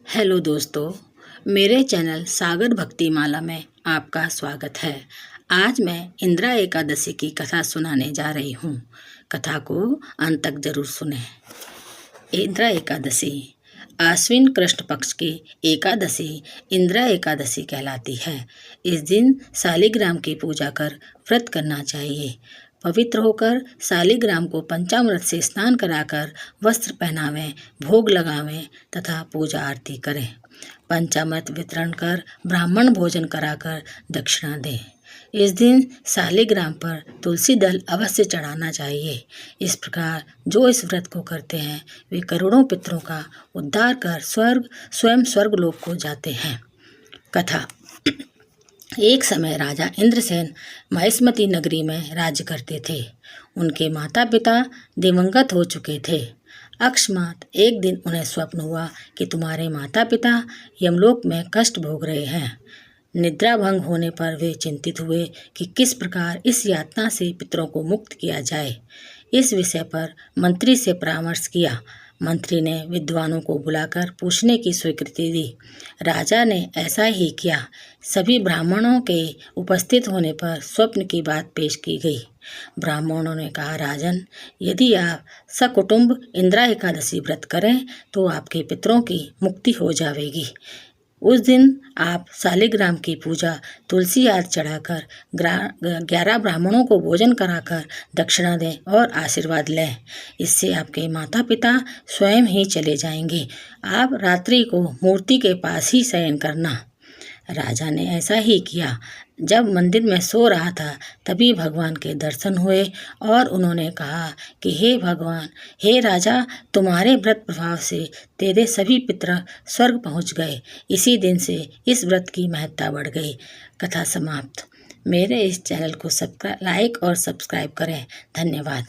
Hello दोस्तों, मेरे channel सागर भक्ति माला में आपका स्वागत है। आज मैं इंदिरा एकादशी की कथा सुनाने जा रही हूँ। कथा को अंत तक जरूर सुने। इंदिरा एकादशी आश्विन कृष्ण पक्ष की एकादशी इंदिरा एकादशी कहलाती है। इस दिन शालिग्राम की पूजा कर व्रत करना चाहिए। पवित्र होकर शालिग्राम को पंचामृत से स्नान कराकर वस्त्र पहनावें, भोग लगावें तथा पूजा आरती करें। पंचामृत वितरण कर ब्राह्मण भोजन कराकर दक्षिणा दें। इस दिन शालिग्राम पर तुलसी दल अवश्य चढ़ाना चाहिए। इस प्रकार जो इस व्रत को करते हैं वे करोड़ों पितरों का उद्धार कर स्वयं स्वर्गलोक को जाते हैं। कथा। एक समय राजा इंद्रसेन महिष्मती नगरी में राज्य करते थे। उनके माता पिता दिवंगत हो चुके थे। अकस्मात एक दिन उन्हें स्वप्न हुआ कि तुम्हारे माता पिता यमलोक में कष्ट भोग रहे हैं। निद्रा भंग होने पर वे चिंतित हुए कि किस प्रकार इस यातना से पितरों को मुक्त किया जाए। इस विषय पर मंत्री से परामर्श किया। मंत्री ने विद्वानों को बुलाकर पूछने की स्वीकृति दी। राजा ने ऐसा ही किया। सभी ब्राह्मणों के उपस्थित होने पर स्वप्न की बात पेश की गई। ब्राह्मणों ने कहा, राजन, यदि आप सकुटुंब इंदिरा एकादशी व्रत करें तो आपके पितरों की मुक्ति हो जाएगी। उस दिन आप शालिग्राम की पूजा तुलसी आदि चढ़ाकर 11 ब्राह्मणों को भोजन कराकर दक्षिणा दें और आशीर्वाद लें। इससे आपके माता पिता स्वयं ही चले जाएंगे। आप रात्रि को मूर्ति के पास ही शयन करना। राजा ने ऐसा ही किया। जब मंदिर में सो रहा था तभी भगवान के दर्शन हुए और उन्होंने कहा कि हे भगवान, हे राजा, तुम्हारे व्रत प्रभाव से तेरे सभी पितर स्वर्ग पहुंच गए। इसी दिन से इस व्रत की महत्ता बढ़ गई। कथा समाप्त। मेरे इस चैनल को लाइक और सब्सक्राइब करें। धन्यवाद।